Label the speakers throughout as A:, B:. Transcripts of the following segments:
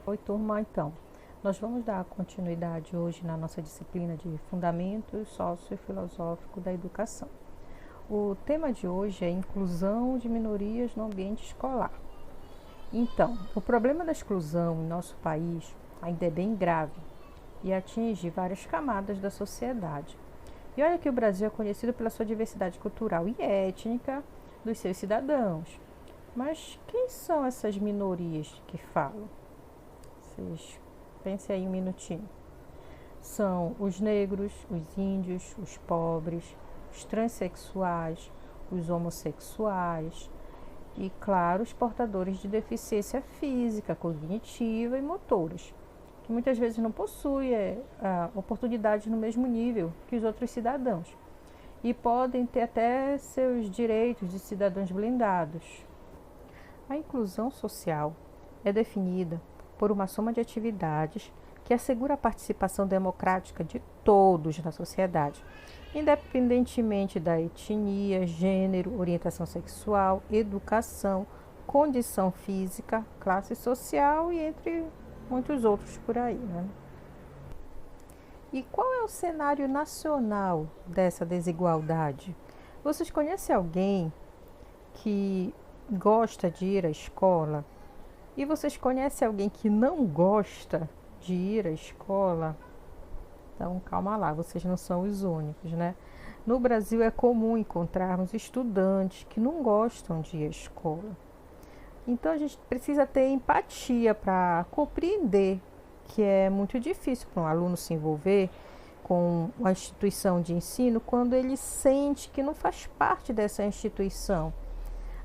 A: Oi, turma, então. Nós vamos dar continuidade hoje na nossa disciplina de Fundamentos Sociofilosóficos da Educação. O tema de hoje é inclusão de minorias no ambiente escolar. Então, o problema da exclusão em nosso país ainda é bem grave e atinge várias camadas da sociedade. E olha que o Brasil é conhecido pela sua diversidade cultural e étnica dos seus cidadãos. Mas quem são essas minorias que falam? Vocês pensem aí um minutinho. São os negros, os índios, os pobres, os transexuais, os homossexuais e, claro, os portadores de deficiência física, cognitiva e motoras, que muitas vezes não possuem oportunidades no mesmo nível que os outros cidadãos e podem ter até seus direitos de cidadãos blindados. A inclusão social é definida por uma soma de atividades que assegura a participação democrática de todos na sociedade, independentemente da etnia, gênero, orientação sexual, educação, condição física, classe social e entre muitos outros por aí, né? E qual é o cenário nacional dessa desigualdade? Vocês conhecem alguém que gosta de ir à escola? E vocês conhecem alguém que não gosta de ir à escola? Então, calma lá, vocês não são os únicos, né? No Brasil é comum encontrarmos estudantes que não gostam de ir à escola. Então, a gente precisa ter empatia para compreender que é muito difícil para um aluno se envolver com a instituição de ensino quando ele sente que não faz parte dessa instituição.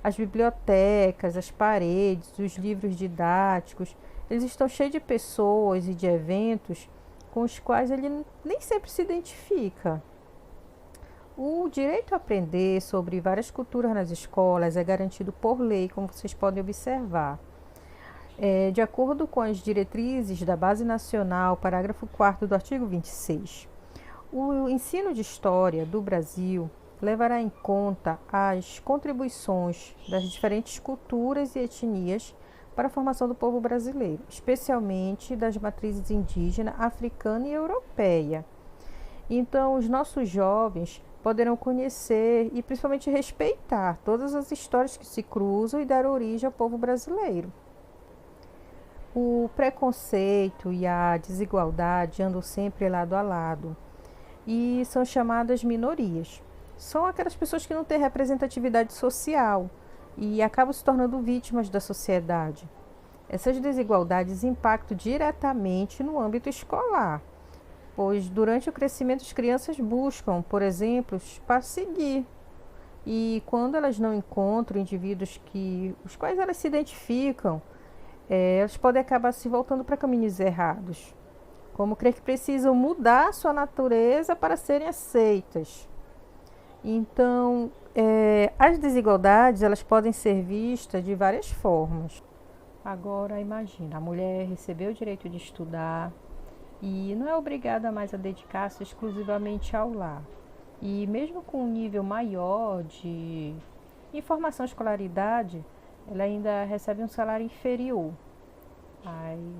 A: As bibliotecas, as paredes, os livros didáticos, eles estão cheios de pessoas e de eventos com os quais ele nem sempre se identifica. O direito a aprender sobre várias culturas nas escolas é garantido por lei, como vocês podem observar. De acordo com as diretrizes da Base Nacional, parágrafo 4º do artigo 26, o ensino de história do Brasil levará em conta as contribuições das diferentes culturas e etnias para a formação do povo brasileiro, especialmente das matrizes indígena, africana e europeia. Então, os nossos jovens poderão conhecer e principalmente respeitar todas as histórias que se cruzam e dar origem ao povo brasileiro. O preconceito e a desigualdade andam sempre lado a lado e são chamadas minorias. São aquelas pessoas que não têm representatividade social e acabam se tornando vítimas da sociedade. Essas desigualdades impactam diretamente no âmbito escolar, pois durante o crescimento as crianças buscam, por exemplo, para seguir. E quando elas não encontram indivíduos os quais elas se identificam, elas podem acabar se voltando para caminhos errados, como crer que precisam mudar sua natureza para serem aceitas. Então, as desigualdades elas podem ser vistas de várias formas. Agora, imagina, a mulher recebeu o direito de estudar e não é obrigada mais a dedicar-se exclusivamente ao lar. E mesmo com um nível maior de informação e escolaridade, ela ainda recebe um salário inferior.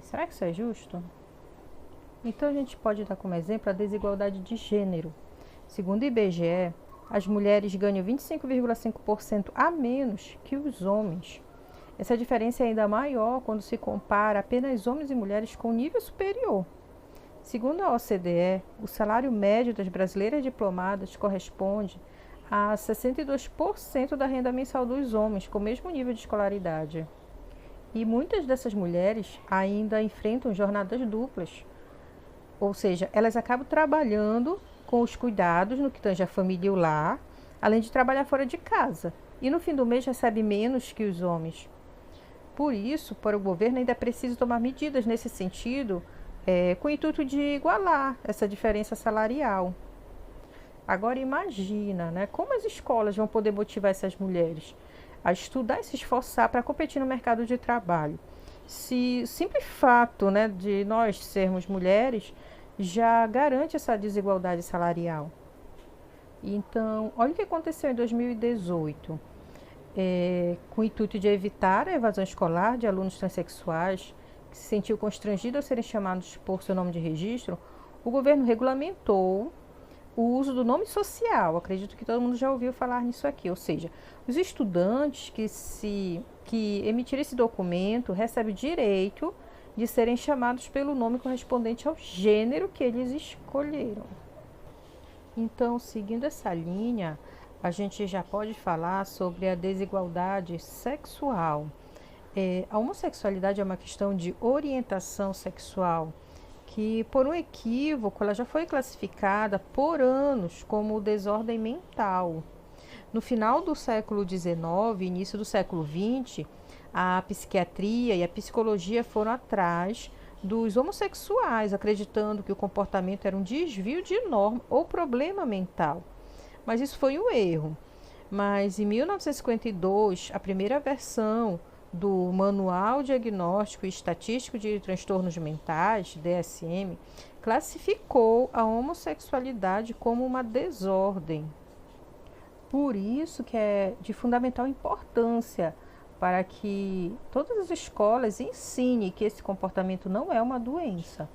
A: Será que isso é justo? Então, a gente pode dar como exemplo a desigualdade de gênero. Segundo o IBGE, as mulheres ganham 25,5% a menos que os homens. Essa diferença é ainda maior quando se compara apenas homens e mulheres com nível superior. Segundo a OCDE, o salário médio das brasileiras diplomadas corresponde a 62% da renda mensal dos homens com o mesmo nível de escolaridade. E muitas dessas mulheres ainda enfrentam jornadas duplas, ou seja, elas acabam trabalhando com os cuidados no que tange a família e o lar, além de trabalhar fora de casa. E no fim do mês recebe menos que os homens. Por isso, para o governo ainda é preciso tomar medidas nesse sentido, com o intuito de igualar essa diferença salarial. Agora imagina, né, como as escolas vão poder motivar essas mulheres a estudar e se esforçar para competir no mercado de trabalho. Se o simples fato, né, de nós sermos mulheres já garante essa desigualdade salarial. Então, olha o que aconteceu em 2018. Com o intuito de evitar a evasão escolar de alunos transexuais que se sentiu constrangido ao serem chamados por seu nome de registro, o governo regulamentou o uso do nome social. Acredito que todo mundo já ouviu falar nisso aqui, ou seja, os estudantes que emitirem esse documento recebem o direito de serem chamados pelo nome correspondente ao gênero que eles escolheram. Então, seguindo essa linha, a gente já pode falar sobre a desigualdade sexual. A homossexualidade é uma questão de orientação sexual, que por um equívoco ela já foi classificada por anos como desordem mental. No final do século XIX, início do século XX, a psiquiatria e a psicologia foram atrás dos homossexuais, acreditando que o comportamento era um desvio de norma ou problema mental. Mas isso foi um erro. Mas em 1952, a primeira versão do Manual Diagnóstico e Estatístico de Transtornos Mentais, DSM, classificou a homossexualidade como uma desordem. Por isso que é de fundamental importância para que todas as escolas ensinem que esse comportamento não é uma doença,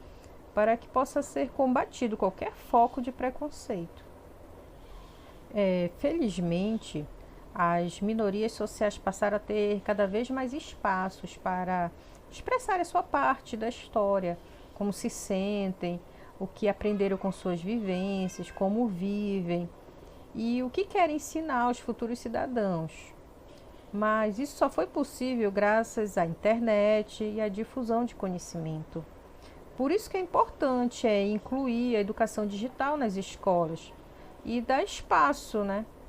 A: para que possa ser combatido qualquer foco de preconceito. Felizmente, as minorias sociais passaram a ter cada vez mais espaços para expressar a sua parte da história, como se sentem, o que aprenderam com suas vivências, como vivem e o que querem ensinar aos futuros cidadãos. Mas isso só foi possível graças à internet e à difusão de conhecimento. Por isso que é importante incluir a educação digital nas escolas e dar espaço,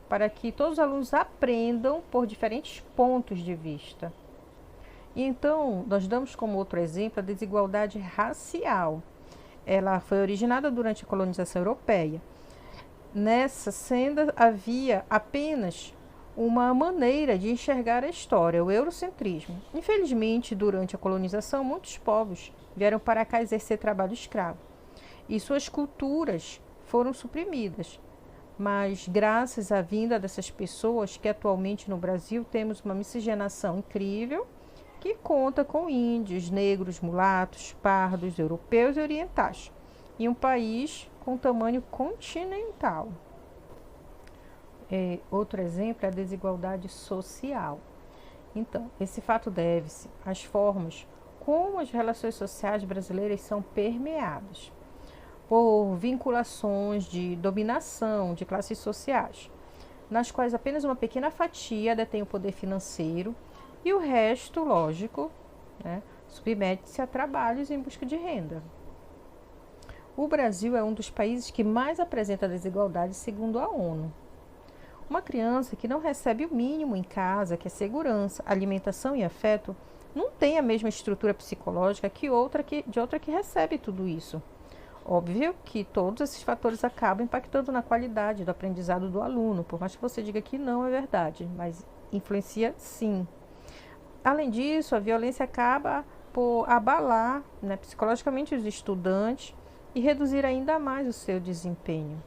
A: para que todos os alunos aprendam por diferentes pontos de vista. E então, nós damos como outro exemplo a desigualdade racial. Ela foi originada durante a colonização europeia. Nessa senda havia apenas uma maneira de enxergar a história, o eurocentrismo. Infelizmente, durante a colonização, muitos povos vieram para cá exercer trabalho escravo e suas culturas foram suprimidas. Mas graças à vinda dessas pessoas, que atualmente no Brasil temos uma miscigenação incrível, que conta com índios, negros, mulatos, pardos, europeus e orientais, em um país com tamanho continental. Outro exemplo é a desigualdade social. Então, esse fato deve-se às formas como as relações sociais brasileiras são permeadas por vinculações de dominação de classes sociais, nas quais apenas uma pequena fatia detém o poder financeiro e o resto, lógico, submete-se a trabalhos em busca de renda. O Brasil é um dos países que mais apresenta desigualdade segundo a ONU. Uma criança que não recebe o mínimo em casa, que é segurança, alimentação e afeto, não tem a mesma estrutura psicológica de outra que recebe tudo isso. Óbvio que todos esses fatores acabam impactando na qualidade do aprendizado do aluno, por mais que você diga que não é verdade, mas influencia sim. Além disso, a violência acaba por abalar psicologicamente os estudantes e reduzir ainda mais o seu desempenho.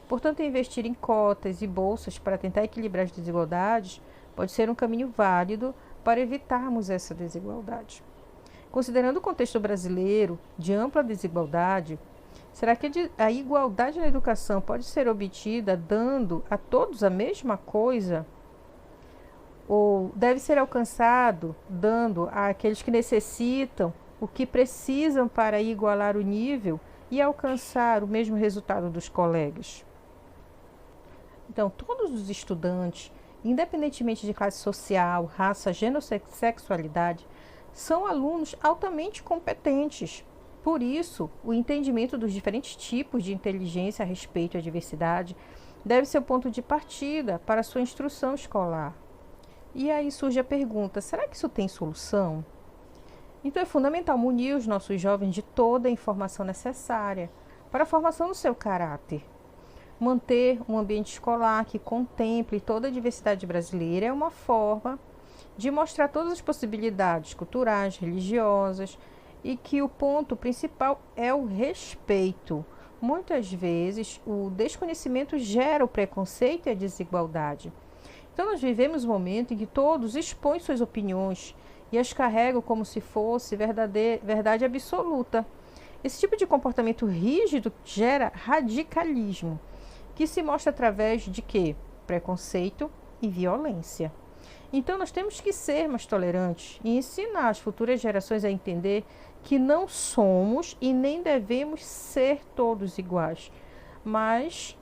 A: Portanto, investir em cotas e bolsas para tentar equilibrar as desigualdades pode ser um caminho válido para evitarmos essa desigualdade. Considerando o contexto brasileiro de ampla desigualdade, será que a igualdade na educação pode ser obtida dando a todos a mesma coisa? Ou deve ser alcançado dando àqueles que necessitam o que precisam para igualar o nível e alcançar o mesmo resultado dos colegas? Então, todos os estudantes, independentemente de classe social, raça, gênero, sexualidade, são alunos altamente competentes. Por isso, o entendimento dos diferentes tipos de inteligência a respeito da diversidade deve ser o ponto de partida para a sua instrução escolar. E aí surge a pergunta, será que isso tem solução? Então é fundamental munir os nossos jovens de toda a informação necessária para a formação do seu caráter. Manter um ambiente escolar que contemple toda a diversidade brasileira é uma forma de mostrar todas as possibilidades culturais, religiosas e que o ponto principal é o respeito. Muitas vezes, o desconhecimento gera o preconceito e a desigualdade. Então, nós vivemos um momento em que todos expõem suas opiniões e as carregam como se fosse verdade absoluta. Esse tipo de comportamento rígido gera radicalismo, que se mostra através de quê? Preconceito e violência. Então nós temos que ser mais tolerantes e ensinar as futuras gerações a entender que não somos e nem devemos ser todos iguais, mas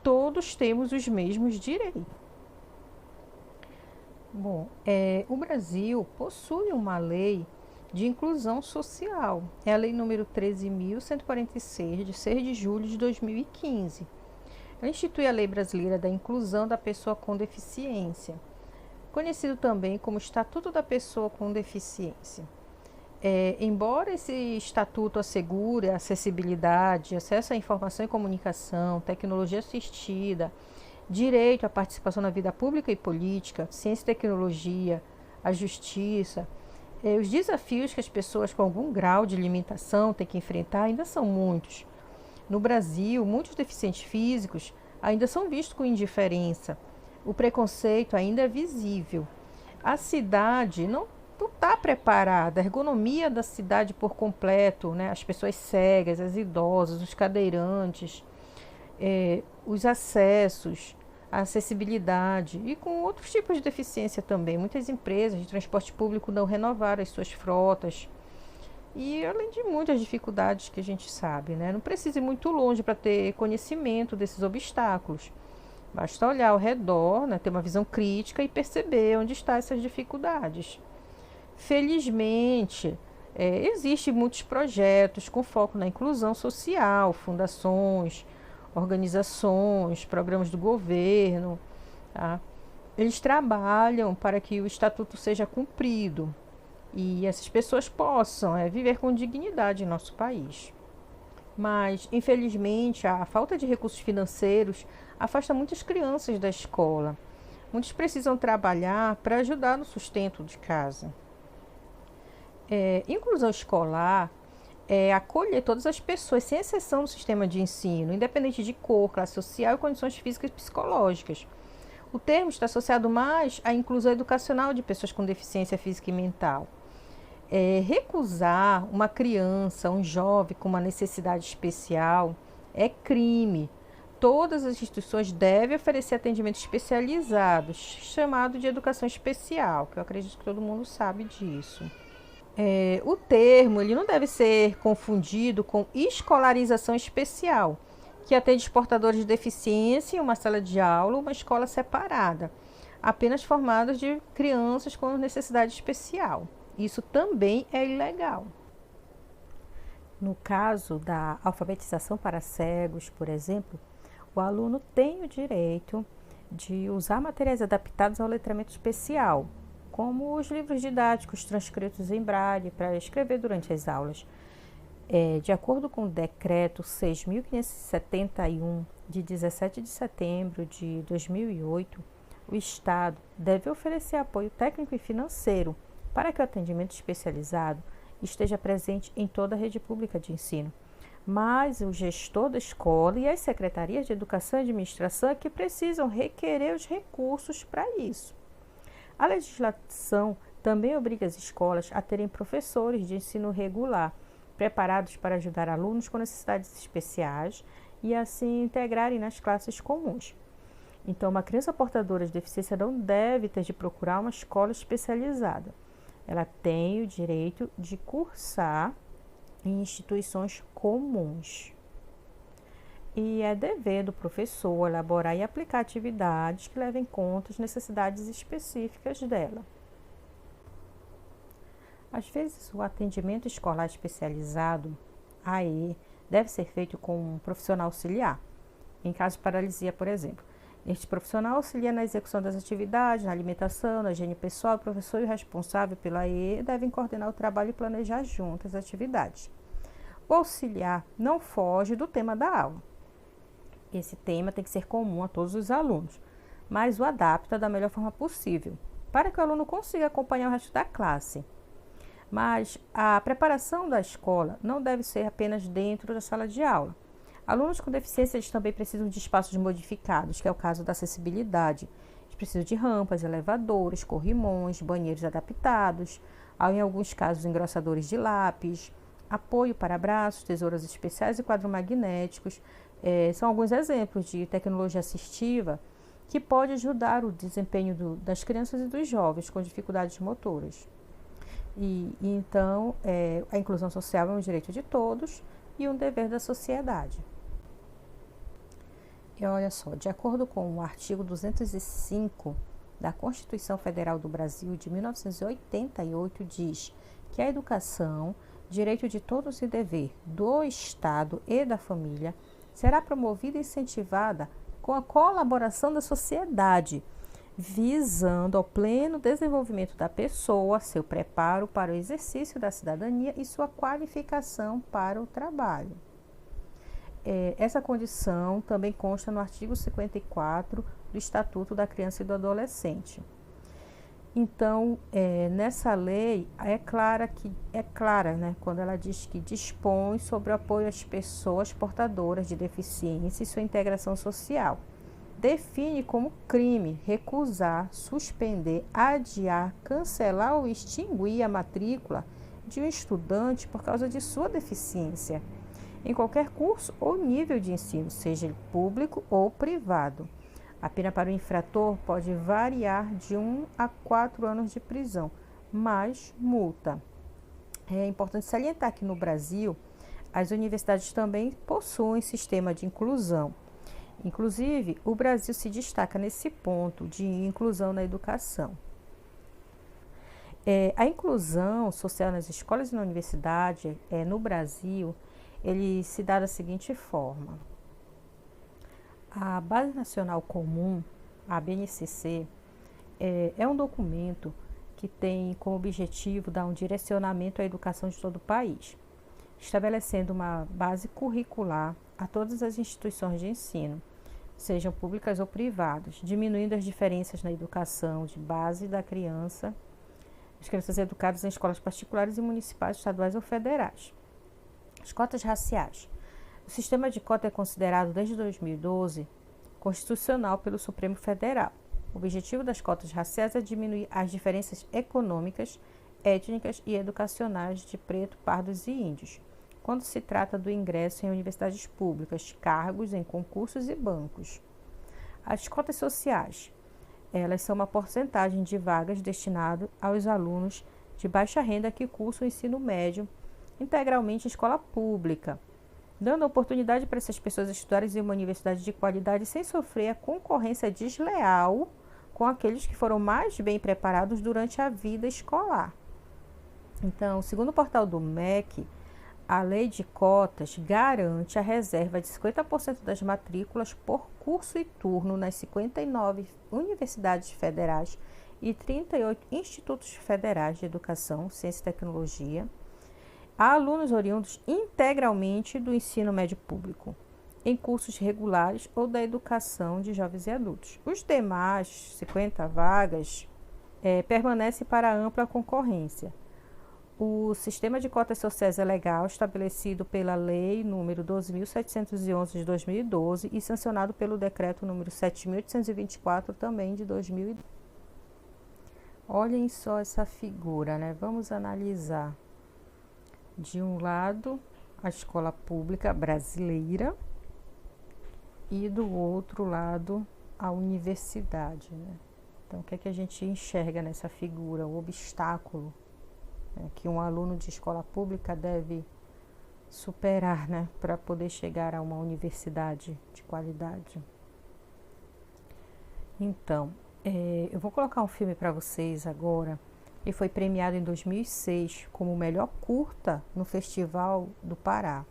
A: todos temos os mesmos direitos. Bom, o Brasil possui uma lei de inclusão social. É a lei número 13.146, de 6 de julho de 2015. Ela institui a Lei Brasileira da Inclusão da Pessoa com Deficiência, conhecido também como Estatuto da Pessoa com Deficiência. Embora esse estatuto assegure a acessibilidade, acesso à informação e comunicação, tecnologia assistida, direito à participação na vida pública e política, ciência e tecnologia, a justiça, os desafios que as pessoas com algum grau de limitação têm que enfrentar ainda são muitos. No Brasil, muitos deficientes físicos ainda são vistos com indiferença. O preconceito ainda é visível. A cidade não está preparada, a ergonomia da cidade por completo, né? As pessoas cegas, as idosas, os cadeirantes, os acessos, a acessibilidade e com outros tipos de deficiência também. Muitas empresas de transporte público não renovaram as suas frotas e além de muitas dificuldades que a gente sabe, né? Não precisa ir muito longe para ter conhecimento desses obstáculos. Basta olhar ao redor, né? Ter uma visão crítica e perceber onde estão essas dificuldades. Felizmente, existem muitos projetos com foco na inclusão social, fundações, organizações, programas do governo, tá? Eles trabalham para que o estatuto seja cumprido e essas pessoas possam viver com dignidade em nosso país. Mas, infelizmente, a falta de recursos financeiros afasta muitas crianças da escola. Muitos precisam trabalhar para ajudar no sustento de casa. Inclusão escolar acolher todas as pessoas, sem exceção no sistema de ensino, independente de cor, classe social e condições físicas e psicológicas. O termo está associado mais à inclusão educacional de pessoas com deficiência física e mental. Recusar uma criança, um jovem com uma necessidade especial é crime. Todas as instituições devem oferecer atendimento especializado, chamado de educação especial, que eu acredito que todo mundo sabe disso. O termo ele não deve ser confundido com escolarização especial, que atende os portadores de deficiência em uma sala de aula ou uma escola separada, apenas formadas de crianças com necessidade especial. Isso também é ilegal. No caso da alfabetização para cegos, por exemplo, o aluno tem o direito de usar materiais adaptados ao letramento especial, como os livros didáticos transcritos em braille para escrever durante as aulas. De acordo com o decreto 6.571, de 17 de setembro de 2008, o Estado deve oferecer apoio técnico e financeiro para que o atendimento especializado esteja presente em toda a rede pública de ensino. Mas o gestor da escola e as secretarias de educação e administração é que precisam requerer os recursos para isso. A legislação também obriga as escolas a terem professores de ensino regular, preparados para ajudar alunos com necessidades especiais e assim integrarem nas classes comuns. Então, uma criança portadora de deficiência não deve ter de procurar uma escola especializada. Ela tem o direito de cursar em instituições comuns. E é dever do professor elaborar e aplicar atividades que levem em conta as necessidades específicas dela. Às vezes, o atendimento escolar especializado, AE, deve ser feito com um profissional auxiliar, em caso de paralisia, por exemplo. Este profissional auxilia na execução das atividades, na alimentação, na higiene pessoal. O professor e o responsável pela AE devem coordenar o trabalho e planejar juntas as atividades. O auxiliar não foge do tema da aula. Esse tema tem que ser comum a todos os alunos, mas o adapta da melhor forma possível, para que o aluno consiga acompanhar o resto da classe. Mas a preparação da escola não deve ser apenas dentro da sala de aula. Alunos com deficiência eles também precisam de espaços modificados, que é o caso da acessibilidade, Precisa de rampas, elevadores, corrimões, banheiros adaptados, em alguns casos engrossadores de lápis, apoio para braços, tesouras especiais e quadros magnéticos. São alguns exemplos de tecnologia assistiva que pode ajudar o desempenho das crianças e dos jovens com dificuldades motoras. Então, a inclusão social é um direito de todos e um dever da sociedade. E olha só, de acordo com o artigo 205 da Constituição Federal do Brasil de 1988, diz que a educação, direito de todos e dever do Estado e da família, será promovida e incentivada com a colaboração da sociedade, visando ao pleno desenvolvimento da pessoa, seu preparo para o exercício da cidadania e sua qualificação para o trabalho. Essa condição também consta no artigo 54 do Estatuto da Criança e do Adolescente. Então, nessa lei, é clara, né, quando ela diz que dispõe sobre o apoio às pessoas portadoras de deficiência e sua integração social. Define como crime recusar, suspender, adiar, cancelar ou extinguir a matrícula de um estudante por causa de sua deficiência, em qualquer curso ou nível de ensino, seja ele público ou privado. A pena para o infrator pode variar de 1 a 4 anos de prisão, mais multa. É importante salientar que no Brasil, as universidades também possuem sistema de inclusão. Inclusive, o Brasil se destaca nesse ponto de inclusão na educação. A inclusão social nas escolas e na universidade, no Brasil, ele se dá da seguinte forma. A Base Nacional Comum, a BNCC, é um documento que tem como objetivo dar um direcionamento à educação de todo o país, estabelecendo uma base curricular a todas as instituições de ensino, sejam públicas ou privadas, diminuindo as diferenças na educação de base da criança, as crianças educadas em escolas particulares e municipais, estaduais ou federais. As cotas raciais. O sistema de cota é considerado desde 2012 constitucional pelo Supremo Federal. O objetivo das cotas raciais é diminuir as diferenças econômicas, étnicas e educacionais de preto, pardos e índios, quando se trata do ingresso em universidades públicas, cargos em concursos e bancos. As cotas sociais, elas são uma porcentagem de vagas destinadas aos alunos de baixa renda que cursam o ensino médio integralmente em escola pública, dando oportunidade para essas pessoas estudarem em uma universidade de qualidade sem sofrer a concorrência desleal com aqueles que foram mais bem preparados durante a vida escolar. Então, segundo o portal do MEC, a lei de cotas garante a reserva de 50% das matrículas por curso e turno nas 59 universidades federais e 38 institutos federais de educação, ciência e tecnologia, a alunos oriundos integralmente do ensino médio público, em cursos regulares ou da educação de jovens e adultos. Os demais 50 vagas permanecem para ampla concorrência. O sistema de cotas sociais é legal, estabelecido pela Lei nº 12.711 de 2012 e sancionado pelo Decreto nº 7.824 também de 2012. Olhem só essa figura, né? Vamos analisar. De um lado, a escola pública brasileira e do outro lado, a universidade, né? Então, o que é que a gente enxerga nessa figura? O obstáculo que um aluno de escola pública deve superar, né, para poder chegar a uma universidade de qualidade. Então, eu vou colocar um filme para vocês agora. Ele foi premiado em 2006 como o melhor curta no Festival do Pará.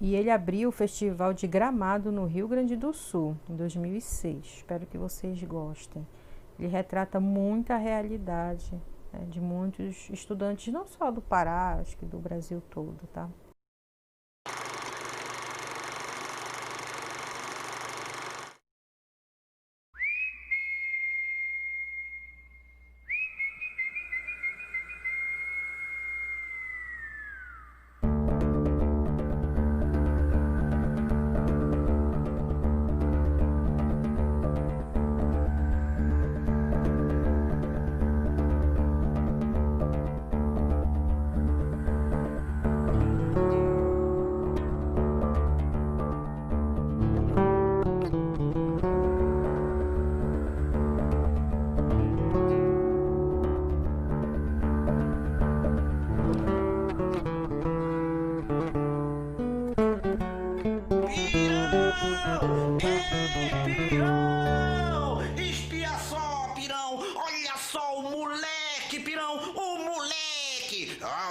A: E ele abriu o Festival de Gramado no Rio Grande do Sul, em 2006. Espero que vocês gostem. Ele retrata muita realidade, né, de muitos estudantes, não só do Pará, acho que do Brasil todo, tá?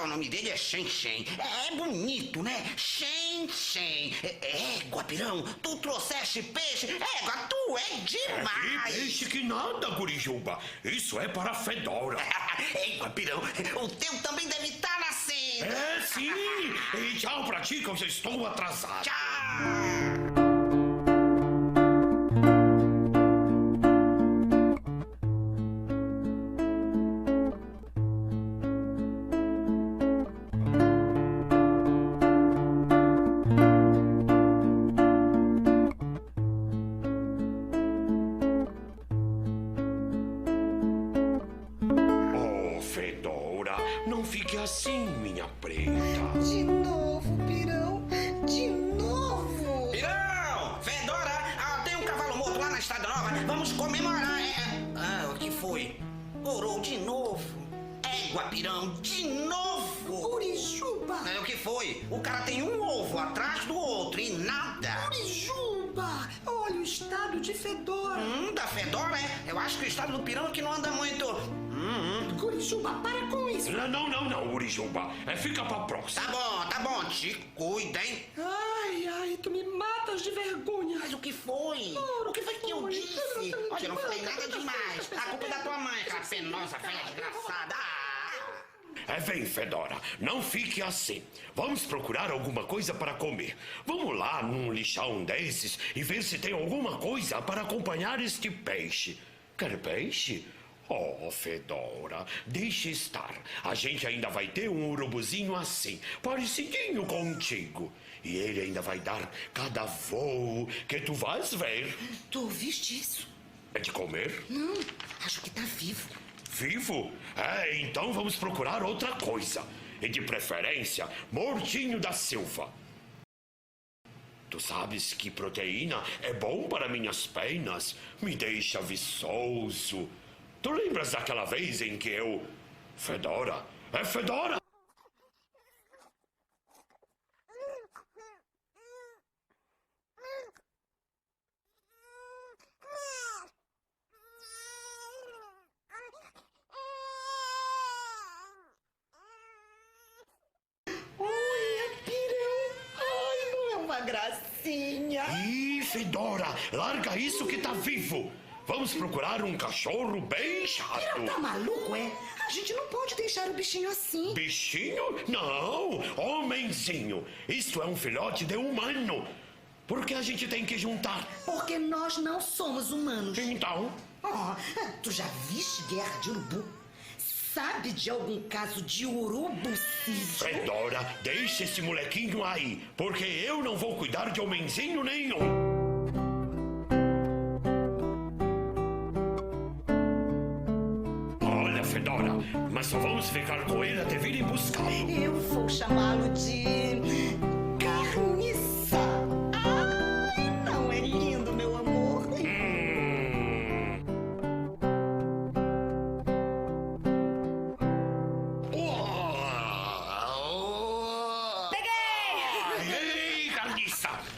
B: o nome dele é Shen Shen. É bonito, né? Shen Shen. Égua, pirão, tu trouxeste peixe? Égua, tu é demais.
C: Que peixe que nada, Gurijuba. Isso é para a Fedora.
B: Égua, pirão, o teu também deve estar nascendo.
C: É, sim. E tchau pra ti, que eu já estou atrasado.
B: Tchau.
C: Fedora, não fique assim, minha preta.
D: De novo, pirão. De novo.
B: Pirão, Fedora, tem um cavalo morto lá na Estrada Nova. Vamos comemorar. O que foi? Orou de novo. Égua, pirão, de novo.
D: Urijuba.
B: O que foi? O cara tem um ovo atrás do outro e nada.
D: Urijuba. Olha o estado de Fedora.
B: Da Fedora, é? Eu acho que o estado do pirão é que não anda muito.
D: Urijuba, para com isso.
C: Não, Urijuba. Fica pra próxima.
B: Tá bom, te cuida, hein?
D: Ai, tu me matas de vergonha.
B: Mas o que foi? O que foi que eu disse? Olha, eu não falei nada demais. A culpa é da tua mãe, aquela penosa, velha desgraçada.
C: Vem, Fedora, não fique assim. Vamos procurar alguma coisa para comer. Vamos lá num lixão desses e ver se tem alguma coisa para acompanhar este peixe. Quer peixe? Oh, Fedora, deixe estar. A gente ainda vai ter um urubuzinho assim, parecidinho contigo. E ele ainda vai dar cada voo que tu vais ver.
D: Tu ouviste isso?
C: É de comer?
D: Não, acho que tá vivo.
C: Vivo? Então vamos procurar outra coisa. E de preferência, mortinho da Silva. Tu sabes que proteína é bom para minhas penas. Me deixa viçoso. Tu lembras daquela vez em que eu... Fedora? Fedora?
D: Gracinha.
C: Ih, Fedora, larga isso que tá vivo. Vamos procurar um cachorro bem chato.
D: Tá maluco, é? A gente não pode deixar o bichinho assim.
C: Bichinho? Não, homenzinho. Isto é um filhote de humano. Por que a gente tem que juntar?
D: Porque nós não somos humanos.
C: Então?
D: Tu já viste guerra de urubu? Sabe de algum caso de urubucídio?
C: Fedora, deixa esse molequinho aí, porque eu não vou cuidar de homenzinho nenhum. Olha, Fedora, mas só vamos ficar com ele até virem buscá-lo.
D: Eu vou chamá-lo de... Carniça. Ai, não é lindo, meu amor?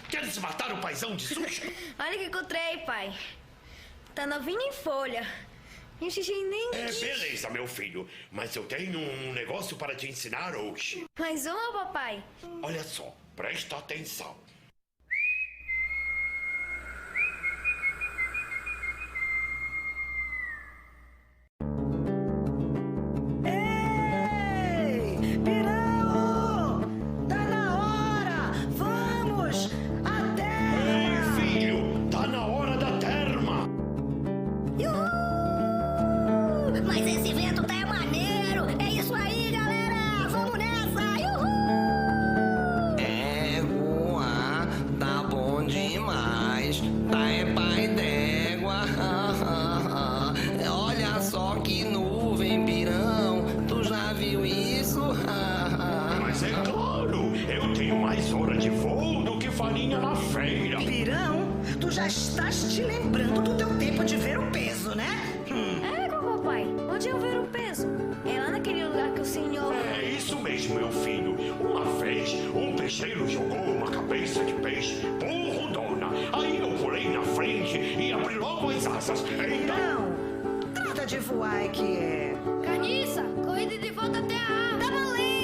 C: Queres matar o paizão de sushi?
E: Olha o que encontrei, pai. Tá novinho em folha. E o xixi nem disse.
C: Beleza, meu filho. Mas eu tenho um negócio para te ensinar hoje.
E: Mais uma, papai?
C: Olha só, presta atenção.
D: Ei, pirão! Tá na hora! Vamos! Até!
C: Ei, filho, tá na hora da terma.
E: Mas esse vento tá maneiro. É isso aí, galera. Vamos nessa. Uhul!
F: Égua, tá bom demais. Tá pai d'égua. Olha só que nuvem, pirão. Tu já viu isso?
C: Mas é claro, eu tenho mais hora de voo do que farinha na feira.
D: Pirão, tu já estás te lembrando do teu tempo de ver o peso, né?
E: Papai, onde eu ver o peso? É lá naquele lugar que o senhor...
C: É isso mesmo, meu filho. Uma vez, um peixeiro jogou uma cabeça de peixe por rodona. Aí eu pulei na frente e abri logo as asas. Então...
D: Não, trata de voar que é...
E: Carniça, corrida de volta até a árvore. Tá valendo!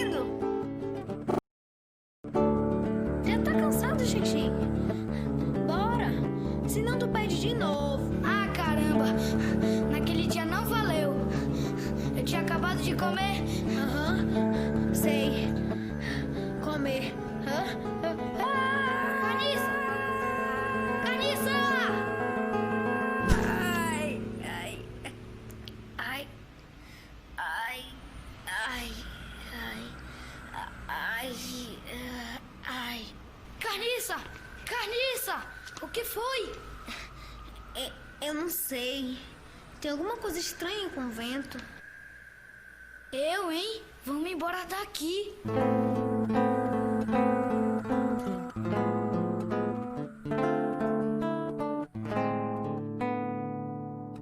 E: Tintim. Bora. Senão tu perde de novo. Ah, caramba. Naquele dia não valeu. Eu tinha acabado de comer. Aham. Sei. Comer. Carniça! Carniça! Ai, ai, ai, ai, ai, ai, ai, ai. Carniça! Carniça! O que foi? Eu não sei. Tem alguma coisa estranha com o vento. Hein? Vamos embora daqui.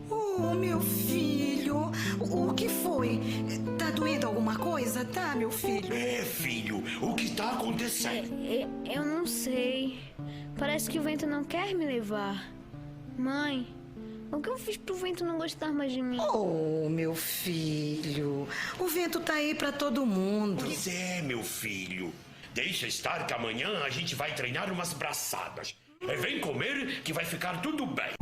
D: Oh, meu filho, o que foi? Tá doendo alguma coisa, tá, meu filho?
C: Filho, o que está acontecendo?
E: Eu não sei. Parece que o vento não quer me levar. Mãe, o que eu fiz pro vento não gostar mais de mim?
D: Oh, meu filho, o vento tá aí pra todo mundo.
C: Pois é, meu filho. Deixa estar que amanhã a gente vai treinar umas braçadas. Vem comer que vai ficar tudo bem.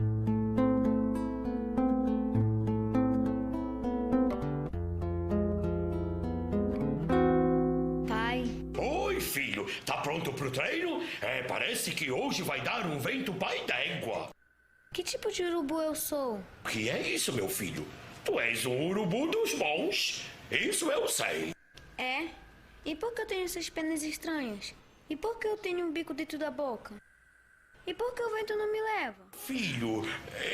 E: Pai,
C: Oi, filho. Tá pronto pro treino? Parece que hoje vai dar um vento pai d'égua.
E: que tipo de urubu eu sou?
C: O que é isso, meu filho? Tu és um urubu dos bons. Isso eu sei.
E: É? E por que eu tenho essas penas estranhas? E por que eu tenho um bico dentro da boca? E por que o vento não me leva?
C: Filho,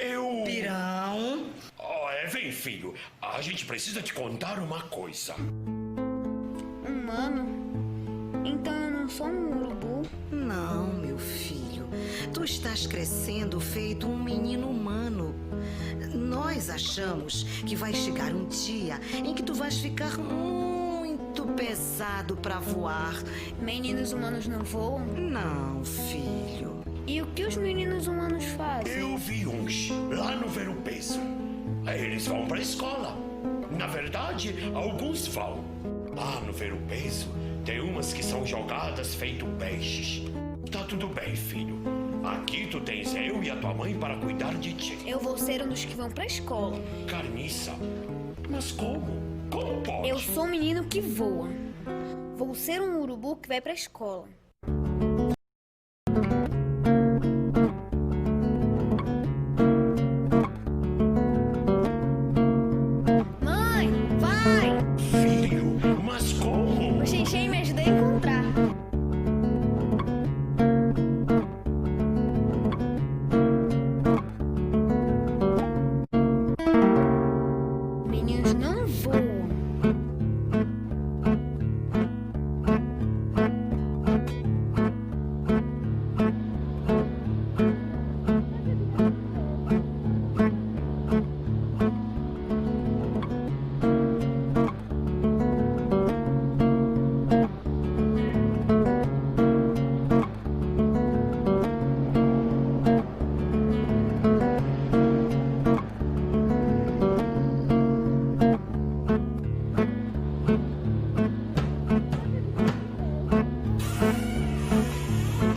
C: eu...
D: Pirão.
C: Vem, filho. A gente precisa te contar uma coisa.
E: Humano? Então eu não sou um urubu?
D: Não, meu filho. Tu estás crescendo feito um menino humano. Nós achamos que vai chegar um dia em que tu vais ficar muito pesado para voar.
E: Meninos humanos não voam?
D: Não, filho.
E: E o que os meninos humanos fazem?
C: Eu vi uns lá no Ver o Peso. Eles vão pra escola. Na verdade, alguns vão. Lá no Ver o Peso, tem umas que são jogadas feito peixes. Tá tudo bem, filho. Aqui tu tens eu e a tua mãe para cuidar de ti.
E: Eu vou ser um dos que vão pra escola.
C: Carniça? Mas como? Como pode?
E: Eu sou um menino que voa. Vou ser um urubu que vai pra escola. Mãe, vai!
C: Filho, mas como?
E: O Xinxim me ajuda a encontrar. Meninos não voam.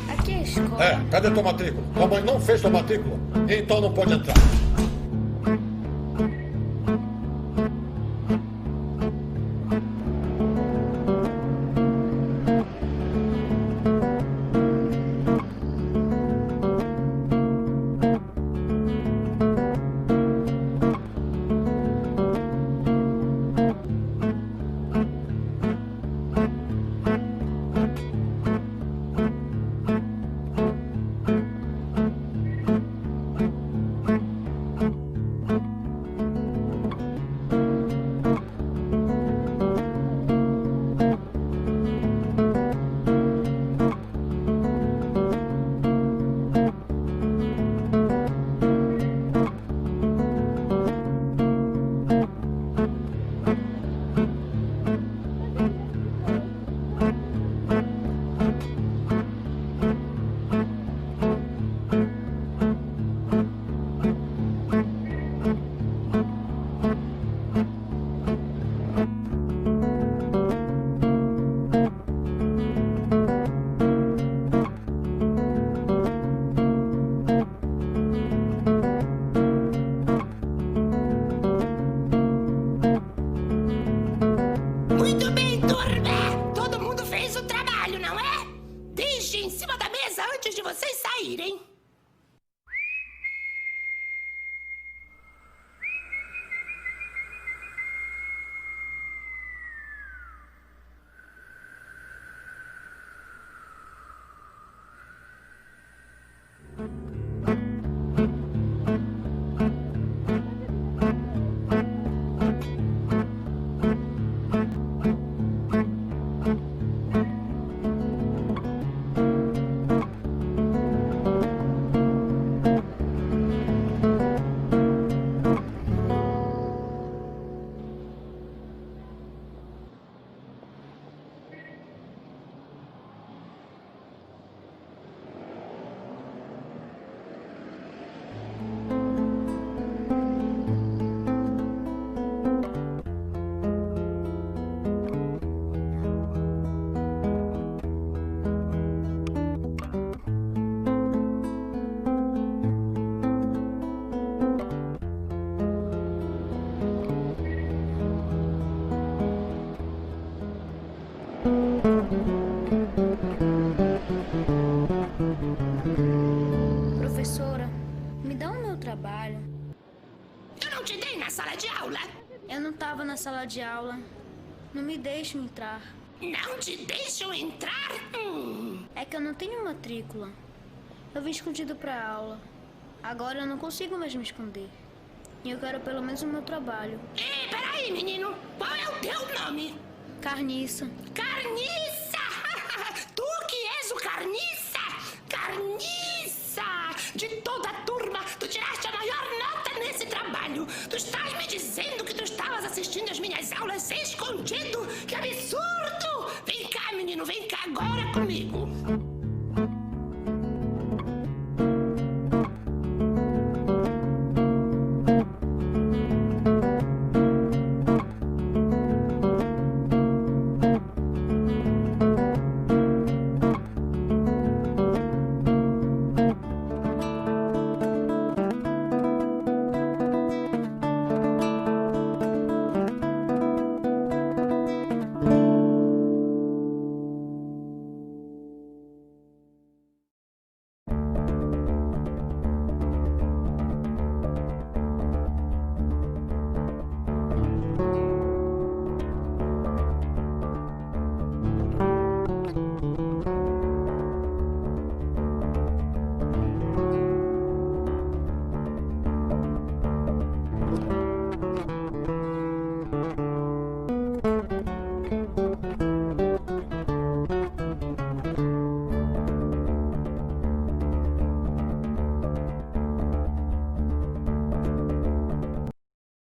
E: Aqui é a escola.
G: Cadê tua matrícula? Tua mãe não fez tua matrícula, então não pode entrar.
B: cima da mesa antes de vocês saírem.
E: Professora, me dá o meu trabalho.
B: Eu não te dei na sala de aula.
E: Eu não estava na sala de aula. Não me deixam entrar.
B: Não te deixam entrar?
E: É que eu não tenho matrícula. Eu vim escondido pra aula. Agora eu não consigo mais me esconder. E eu quero pelo menos o meu trabalho.
B: Ei, peraí, menino. Qual é o teu nome?
E: Carniça.
B: Carniça! Tu que és o Carniça! Carniça! De toda a turma, tu tiraste a maior nota nesse trabalho. Tu estás me dizendo que tu estavas assistindo as minhas aulas escondido? Que absurdo! Vem cá, menino, vem cá agora comigo.